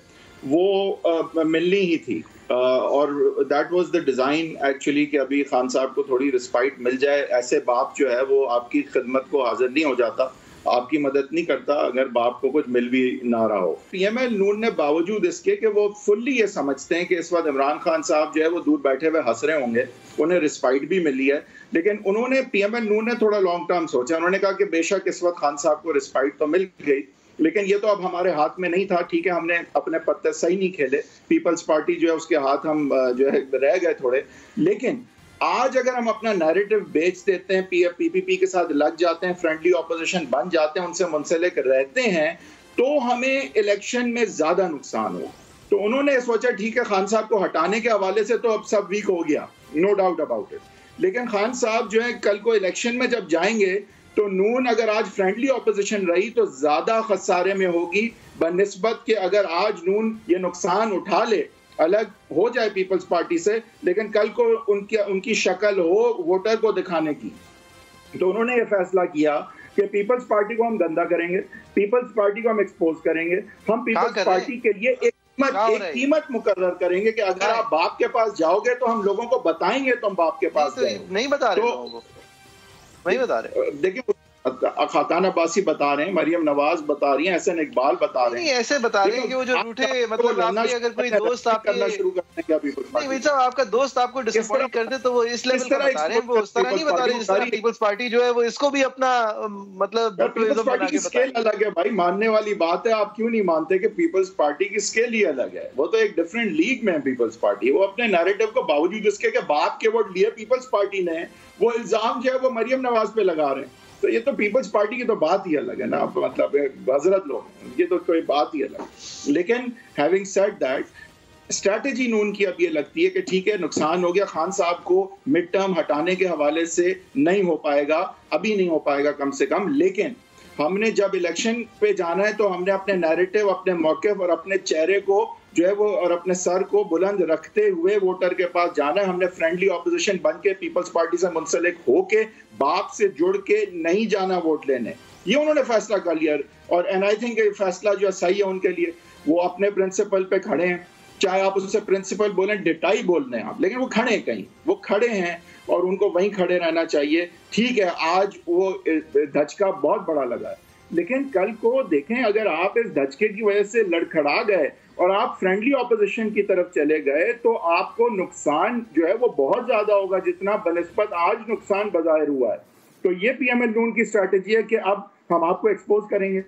वो मिलनी ही थी, और that was the design actually कि अभी खान साहब को थोड़ी रिस्पाइट मिल जाए। ऐसे बाप जो है वो आपकी खिदमत को हाजिर नहीं हो जाता, आपकी मदद नहीं करता अगर बाप को कुछ मिल भी ना रहा हो। पीएमएल नून ने बावजूद इसके कि वो फुल्ली ये समझते हैं कि इस वक्त इमरान खान साहब जो है वो दूर बैठे हुए हंस रहे होंगे, उन्हें रिस्पाइट भी मिली है, लेकिन उन्होंने पीएमएल नून ने थोड़ा लॉन्ग टर्म सोचा। उन्होंने कहा कि बेशक इस वक्त खान साहब को रिस्पाइट तो मिल गई, लेकिन ये तो अब हमारे हाथ में नहीं था। ठीक है, हमने अपने पत्ते सही नहीं खेले, पीपल्स पार्टी जो है उसके हाथ हम जो है रह गए थोड़े, लेकिन आज अगर हम अपना नैरेटिव बेच देते हैं, पीपीपी के साथ लग जाते हैं, फ्रेंडली ऑपोजिशन बन जाते हैं, उनसे मुंसलिक रहते हैं, तो हमें इलेक्शन में ज्यादा नुकसान हो। तो उन्होंने सोचा ठीक है, खान साहब को हटाने के हवाले से तो अब सब वीक हो गया, नो डाउट अबाउट इट, लेकिन खान साहब जो है कल को इलेक्शन में जब जाएंगे तो नून अगर आज फ्रेंडली ऑपोजिशन रही तो ज्यादा खसारे में होगी बनिस्बत के अगर आज नून ये नुकसान उठा ले, अलग हो जाए पीपल्स पार्टी से, लेकिन कल को उनकी शक्ल हो वोटर को दिखाने की। तो उन्होंने ये फैसला किया कि पीपल्स पार्टी को हम गंदा करेंगे, पीपल्स पार्टी को हम एक्सपोज करेंगे, हम पीपल्स पार्टी के लिए एक कीमत मुकर्रर करेंगे कि अगर आप बाप के पास जाओगे तो हम लोगों को बताएंगे तुम बाप के पास गए। नहीं बता रहे, नहीं बता रहे। देखिए, खातान अब्बासी बता रहे हैं, मरियम नवाज बता रही हैं, एहसन इकबाल बता रहे हैं, ऐसे बता रहे हैं कि वो जो रूठे, मतलब आपके अगर कोई दोस्त करना शुरू करने का भी नहीं भाई साहब, आपका दोस्त आपको डिसअपॉइंट कर दे तो वो इस लेवल पर बता रहे हैं, वो उस तरह नहीं बता रहे जिस तरह पीपल्स पार्टी जो है वो इसको भी अपना मतलब पीपल्स पार्टी की स्केल अलग है भाई, मानने वाली बात है। आप क्यों नहीं मानते कि पीपल्स पार्टी की स्केल ही अलग है? वो तो एक डिफरेंट लीग में है पीपल्स पार्टी। वो अपने नैरेटिव को बावजूद इसके कि बाप के वोट लिए पीपल्स पार्टी ने, वो इल्जाम जो है वो मरियम नवाज पे लगा रहे हैं। तो ये तो पीपल्स पार्टी की तो बात ही अलग है ना, मतलब हजरत लोग, ये तो कोई बात ही अलग। लेकिन हैविंग सेड दैट, स्ट्रैटेजी नून की अब ये लगती है कि ठीक है, नुकसान हो गया, खान साहब को मिड टर्म हटाने के हवाले से नहीं हो पाएगा, अभी नहीं हो पाएगा कम से कम, लेकिन हमने जब इलेक्शन पे जाना है तो हमने अपने नैरेटिव, अपने मौके और अपने चेहरे को जो है वो और अपने सर को बुलंद रखते हुए वोटर के पास जाना है। हमने फ्रेंडली ऑपोजिशन बन के पीपल्स पार्टी से मुंसलिक होके बाप से जुड़ के नहीं जाना वोट लेने, ये उन्होंने फैसला कर लिया। और एंड आई थिंक फैसला जो है सही है उनके लिए, वो अपने प्रिंसिपल पे खड़े हैं, चाहे आप उससे प्रिंसिपल बोलें डिटाई बोल रहे हैं आप, लेकिन वो खड़े कहीं, वो खड़े हैं और उनको वहीं खड़े रहना चाहिए। ठीक है, आज वो धचका बहुत बड़ा लगा है, लेकिन कल को देखें अगर आप इस धचके की वजह से लड़खड़ा गए और आप फ्रेंडली ऑपोजिशन की तरफ चले गए तो आपको नुकसान जो है वो बहुत ज्यादा होगा, जितना बनिस्बत आज नुकसान बज़ाहिर हुआ है। तो ये पीएमएल नून की स्ट्रैटेजी है कि अब हम आपको एक्सपोज करेंगे,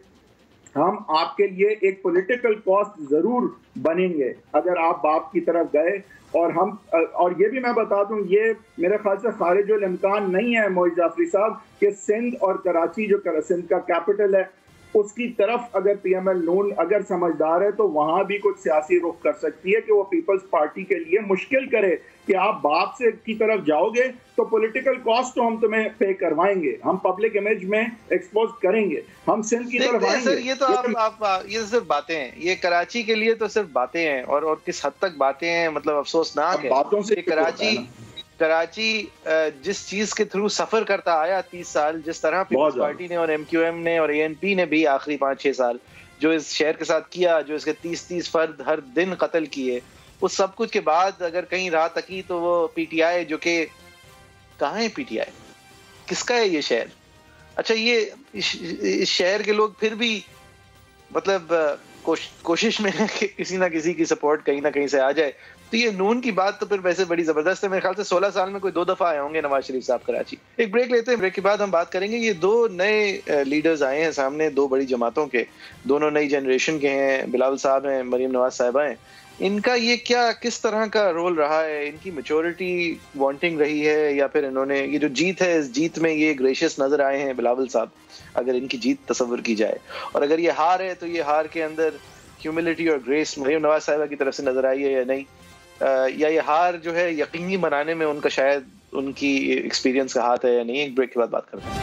हम आपके लिए एक पॉलिटिकल कॉस्ट जरूर बनेंगे अगर आप बाप की तरफ गए। और ये भी मैं बता दूं, ये मेरे ख्याल से खारिजुल इम्कान नहीं है मोइज जाफरी साहब कि सिंध और कराची जो सिंध का कैपिटल है उसकी तरफ अगर पीएमएल नून अगर समझदार है तो वहां भी कुछ सियासी रुख कर सकती है कि वो पीपल्स पार्टी के लिए मुश्किल करे कि आप बाप से की तरफ जाओगे तो पॉलिटिकल कॉस्ट तो हम तुम्हें पे करवाएंगे, हम पब्लिक इमेज में एक्सपोज करेंगे, हम सिंध की तरफ आएंगे। सर ये तो आप ये सिर्फ बातें हैं, ये कराची के लिए तो सिर्फ बातें हैं और किस हद तक बातें हैं, मतलब अफसोसनाक है। बातों से कराची जिस चीज के थ्रू सफर करता आया 30 साल, जिस तरह पीपल्स पार्टी ने और एमक्यूएम ने और एएनपी ने भी आखिरी 5-6 साल जो इस शहर के साथ किया, जो इसके 30 फर्द हर दिन कत्ल किए, उस सब कुछ के बाद अगर कहीं राह तकी तो वो पीटीआई, जो कि कहाँ है पीटीआई, किसका है ये शहर? अच्छा, ये इस शहर के लोग फिर भी मतलब कोशिश में है कि किसी ना किसी की सपोर्ट कहीं ना कहीं से आ जाए। तो ये नून की बात तो फिर वैसे बड़ी जबरदस्त है। मेरे ख्याल से 16 साल में कोई 2 दफा आए होंगे नवाज शरीफ साहब कराची। एक ब्रेक लेते हैं, ब्रेक के बाद हम बात करेंगे। ये 2 नए लीडर्स आए हैं सामने, 2 बड़ी जमातों के, दोनों नई जनरेशन के हैं, बिलावल साहब हैं, मरियम नवाज साहिबा हैं। इनका ये क्या किस तरह का रोल रहा है? इनकी मैच्योरिटी वांटिंग रही है या फिर इन्होंने ये जो जीत है, इस जीत में ये ग्रेशियस नजर आए हैं बिलावल साहब, अगर इनकी जीत तस्वर की जाए? और अगर ये हार है तो ये हार के अंदर ह्यूमिलिटी और ग्रेस मरियम नवाज साहिबा की तरफ से नजर आई है या नहीं, या ये हार जो है यकीनी बनाने में उनका शायद उनकी एक्सपीरियंस का हाथ है या नहीं? एक ब्रेक के बाद बात करते हैं।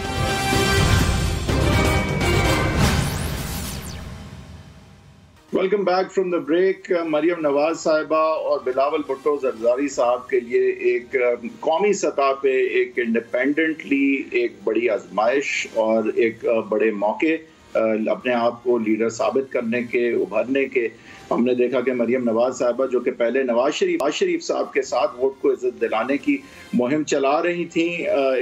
Welcome back from the break. Maryam Nawaz साहिबा और बिलावल भुट्टो जरदारी साहब के लिए एक कौमी सतह पे एक इंडिपेंडेंटली एक बड़ी आजमाइश और एक बड़े मौके अपने आप को लीडर साबित करने के, उभरने के। हमने देखा कि मरियम नवाज साहिबा जो कि पहले नवाज शरीफ साहब के साथ वोट को इज्जत दिलाने की मुहिम चला रही थी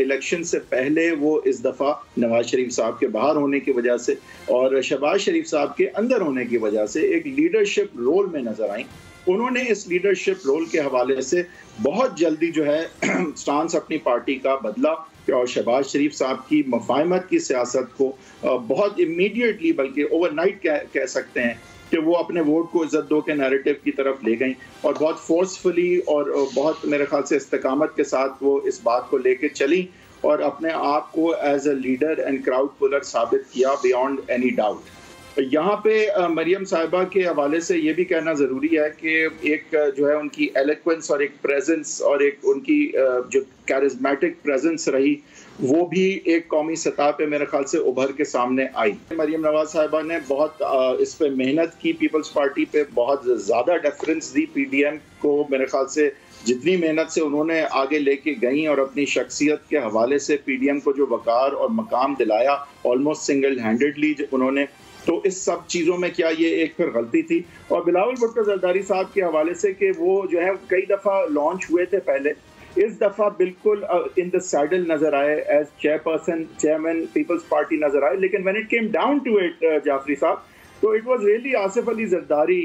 इलेक्शन से पहले, वो इस दफ़ा नवाज शरीफ साहब के बाहर होने की वजह से और शहबाज शरीफ साहब के अंदर होने की वजह से एक लीडरशिप रोल में नजर आई। उन्होंने इस लीडरशिप रोल के हवाले से बहुत जल्दी जो है स्टांस अपनी पार्टी का बदला और शहबाज शरीफ साहब की मुफाहमत की सियासत को बहुत इमीडिएटली, बल्कि ओवरनाइट कह सकते हैं कि वो अपने वोट को इज्जत दो के नैरेटिव की तरफ ले गई और बहुत फोर्सफुली और बहुत मेरे ख्याल से इस्तेकामत के साथ वो इस बात को लेके चली और अपने आप को as a leader and crowd puller साबित किया बियॉन्ड एनी डाउट। यहाँ पे मरियम साहिबा के हवाले से ये भी कहना ज़रूरी है कि एक जो है उनकी एलोक्वेंस और एक प्रेजेंस और एक उनकी जो कैरिज्मेटिक प्रेजेंस रही, वो भी एक कौमी सतह पे मेरे ख्याल से उभर के सामने आई। मरियम नवाज साहिबा ने बहुत इस पे मेहनत की, पीपल्स पार्टी पे बहुत ज़्यादा डेफरेंस दी। पीडीएम को मेरे ख्याल से जितनी मेहनत से उन्होंने आगे लेके गई और अपनी शख्सियत के हवाले से पीडीएम को जो वकार और मकाम दिलाया ऑलमोस्ट सिंगल हैंडेडली उन्होंने, तो इस सब चीज़ों में क्या ये एक फिर गलती थी। और बिलावल भुट्टो जरदारी साहब के हवाले से कि वो जो है कई दफ़ा लॉन्च हुए थे पहले, इस दफ़ा बिल्कुल इन द सैडल नजर आए, एज चेयरमैन पीपल्स पार्टी नजर आए। लेकिन when it came down to it Jafri साहब, तो it was really Asif Ali Zardari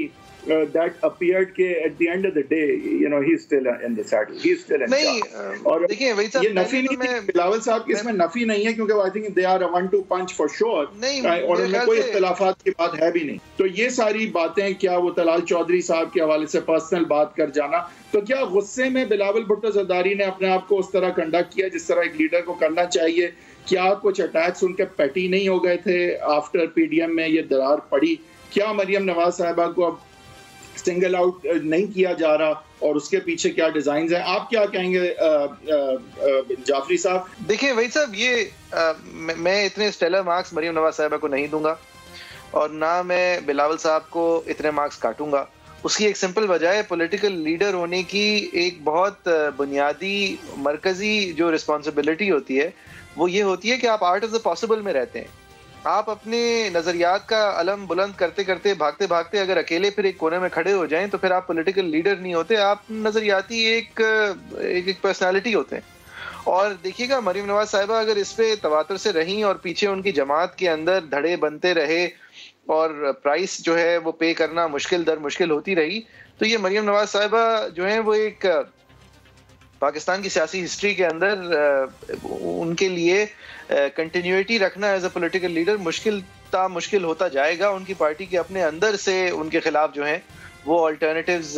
that appeared के at the end of the day, you know, he's still in the saddle, he's still in charge। और देखिए वही साहब, ये नफी नहीं थी बिलावल साहब की, इसमें नफी नहीं है क्योंकि I think they are a 1-2 punch for sure, और उनमें कोई इख्तिलाफात की बात है भी नहीं। तो ये सारी बातें, क्या वो तलाल चौधरी साहब के हवाले से पर्सनल बात कर जाना, तो क्या गुस्से में बिलावल भुट्टो जरदारी ने अपने आप को उस तरह कंडक्ट किया जिस तरह एक लीडर को करना चाहिए? क्या कुछ अटैक्स उनके पेटी नहीं हो गए थे आफ्टर पीडीएम में ये दरार पड़ी? क्या मरियम नवाज साहिबा को अब सिंगल आउट नहीं किया जा रहा और उसके पीछे क्या डिजाइन हैं? आप क्या कहेंगे जाफरी साहब? देखिए वही साहब, ये मैं इतने स्टेलर मार्क्स मरियम नवाज साहिबा को नहीं दूंगा और ना मैं बिलावल साहब को इतने मार्क्स काटूंगा। उसकी एक सिंपल वजह है, पॉलिटिकल लीडर होने की एक बहुत बुनियादी मरकजी जो रिस्पॉन्सिबिलिटी होती है वो ये होती है कि आप आर्ट ऑफ द पॉसिबल में रहते हैं। आप अपने नजरियात का अलम बुलंद करते करते भागते भागते अगर अकेले फिर एक कोने में खड़े हो जाएं तो फिर आप पॉलिटिकल लीडर नहीं होते, आप नजरियाती एक पर्सनालिटी होते हैं। और देखिएगा मरीम नवाज साहिबा अगर इस पे तवातर से रहीं और पीछे उनकी जमात के अंदर धड़े बनते रहे और प्राइस जो है वो पे करना मुश्किल दर मुश्किल होती रही, तो ये मरीम नवाज साहिबा जो है वो एक पाकिस्तान की सियासी हिस्ट्री के अंदर उनके लिए कंटिन्यूटी रखना एज अ पॉलिटिकल लीडर मुश्किल होता जाएगा। उनकी पार्टी के अपने अंदर से उनके खिलाफ जो है वो अल्टरनेटिव्स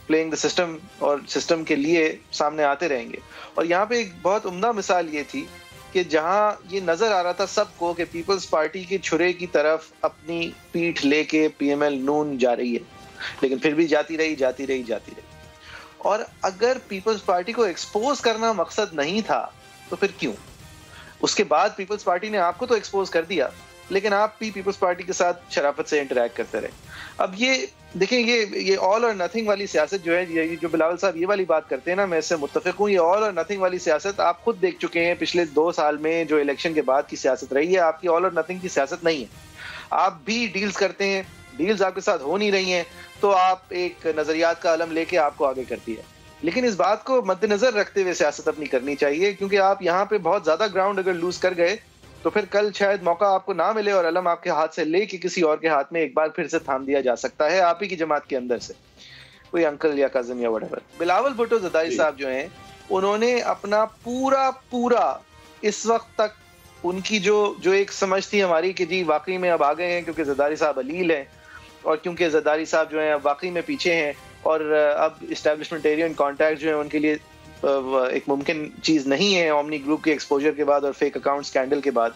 प्लेइंग द सिस्टम और सिस्टम के लिए सामने आते रहेंगे। और यहाँ पे एक बहुत उम्दा मिसाल ये थी कि जहां ये नजर आ रहा था सबको कि पीपल्स पार्टी के छुरे की तरफ अपनी पीठ लेके पीएमएल नून जा रही है, लेकिन फिर भी जाती रही। और अगर पीपल्स पार्टी को एक्सपोज करना मकसद नहीं था तो फिर क्यों? उसके बाद पीपल्स पार्टी ने आपको तो एक्सपोज कर दिया, लेकिन आप भी पीपल्स पार्टी के साथ शराफत से इंटरैक्ट करते रहे। अब ये देखें, ये ऑल और नथिंग वाली सियासत जो है, ये जो बिलावल साहब ये वाली बात करते हैं ना, मैं इससे मुत्तफिक हूँ। ये ऑल और नथिंग वाली सियासत आप खुद देख चुके हैं पिछले 2 साल में जो इलेक्शन के बाद की सियासत रही है, आपकी ऑल और नथिंग की सियासत नहीं है। आप भी डील्स करते हैं, डील्स आपके साथ हो नहीं रही हैं तो आप एक नजरियात का अलम लेके आपको आगे करती है। लेकिन इस बात को मद्देनजर रखते हुए सियासत अपनी करनी चाहिए, क्योंकि आप यहाँ पे बहुत ज्यादा ग्राउंड अगर लूज कर गए तो फिर कल शायद मौका आपको ना मिले और अलम आपके हाथ से लेके किसी और के हाथ में एक बार फिर से थाम दिया जा सकता है, आप ही की जमात के अंदर से कोई अंकल या कजन या व्हाटएवर। बिलावल भुट्टो ज़रदारी साहब जो हैं, उन्होंने अपना पूरा इस वक्त तक उनकी जो एक समझ थी हमारी कि जी वाकई में अब आ गए हैं क्योंकि ज़रदारी साहब अलील हैं और क्योंकि ज़रदारी साहब जो हैं अब वाकई में पीछे हैं और अब इस्टेब्लिशमेंटेरियन कॉन्टैक्ट जो है उनके लिए एक मुमकिन चीज नहीं है ओमनी ग्रुप के एक्सपोजर के बाद और फेक अकाउंट स्कैंडल के बाद।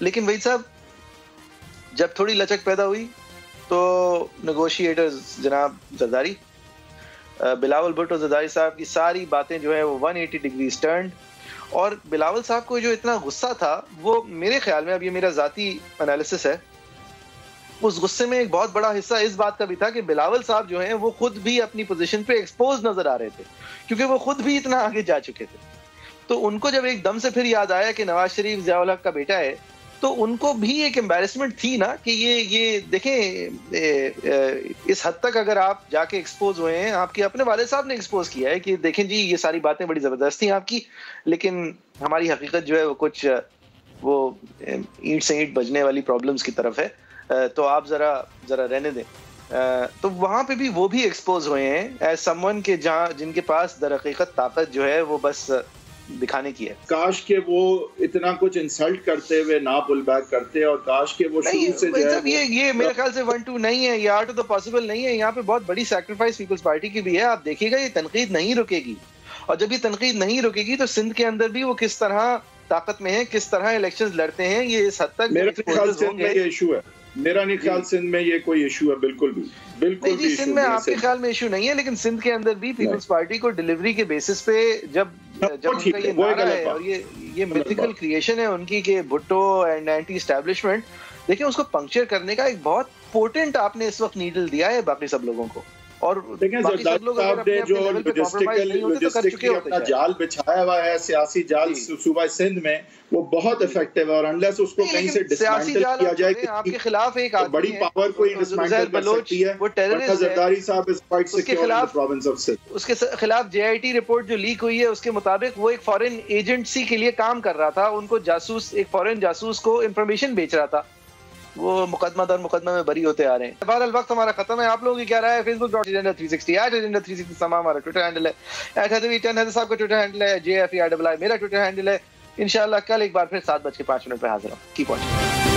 लेकिन वही साहब जब थोड़ी लचक पैदा हुई तो नेगोशिएटर्स जनाब ज़रदारी, बिलावल भुट्टो ज़रदारी साहब की सारी बातें जो है वो 180 डिग्री टर्न्ड। और बिलावल साहब को जो इतना गुस्सा था वो मेरे ख्याल में, अब ये मेरा जाती एनालिसिस है, उस गुस्से में एक बहुत बड़ा हिस्सा इस बात का भी था कि बिलावल साहब जो हैं वो खुद भी अपनी पोजीशन पे एक्सपोज नजर आ रहे थे, क्योंकि वो खुद भी इतना आगे जा चुके थे। तो उनको जब एकदम से फिर याद आया कि नवाज शरीफ ज़िया-उल हक का बेटा है, तो उनको भी एक एम्बैरेसमेंट थी ना कि ये देखें, इस हद तक अगर आप जाके एक्सपोज हुए हैं, आपके अपने वाले साहब ने एक्सपोज किया है कि देखें जी ये सारी बातें बड़ी जबरदस्त थी आपकी, लेकिन हमारी हकीकत जो है वो कुछ वो ईंट से ईंट बजने वाली प्रॉब्लम्स की तरफ है, तो आप जरा रहने दें। तो वहां पे भी वो भी एक्सपोज हुए हैं एज समवन के जहां जिनके पास दर हकीकत ताकत जो है वो बस दिखाने की है। काश के वो इतना कुछ इंसल्ट करते हुए ना पुल बैक करते और काश के वो शुरू से जो है ये मेरे ख्याल से 1-2 नहीं है, ये आर्ट ऑफ द पॉसिबल नहीं है। यहाँ पे बहुत बड़ी सैक्रिफाइस पीपल्स पार्टी की भी है। आप देखिएगा ये तनकीद नहीं रुकेगी, और जब ये तनकीद नहीं रुकेगी तो सिंध के अंदर भी वो किस तरह ताकत में है, किस तरह इलेक्शंस लड़ते हैं, ये इस हद तक मेरे ख्याल से ये इशू है। मेरा नहीं ख्याल सिंध में ये कोई इशू है, बिल्कुल भी सिंध में आपके ख्याल में इशू नहीं है, लेकिन सिंध के अंदर भी पीपल्स पार्टी को डिलीवरी के बेसिस पे जब उनका ये नारा है और ये मिथिकल क्रिएशन है उनकी कि भुट्टो एंड एंटी एस्टैब्लिशमेंट, देखिए उसको पंक्चर करने का एक बहुत पोटेंट आपने इस वक्त नीडल दिया है बाकी सब लोगों को। और देखें ज़रदारी साहब ने जो लॉजिस्टिकल जाल बिछाया हुआ है, सियासी जाल सूबा सिंध में, वो बहुत इफेक्टिव है और अनलेस उसको कहीं से डिसमेंटल किया जाए आपके खिलाफ एक बड़ी पावर कोई डिसमेंटल कर सकती है, वो टेररिस्ट ज़रदारी साहब is quite secure in the province of Sindh. उसके खिलाफ JIT रिपोर्ट जो लीक हुई है उसके मुताबिक वो एक फॉरेन एजेंसी के लिए काम कर रहा था, उनको जासूस, एक फॉरेन जासूस को इंफॉर्मेशन बेच रहा था। वो मुकदमा दर मुकदमा में बरी होते आ रहे हैं। बहरहाल वक्त हमारा खत्म है। आप लोगों की क्या राय है? Facebook.agenda360 @agenda360 हमारा ट्विटर हैंडल है, @10 साहब का ट्विटर हैंडल है, JFERII मेरा ट्विटर हैंडल है। इंशाल्लाह कल एक बार फिर 7:05 पे हाजिर हूँ। Keep watching.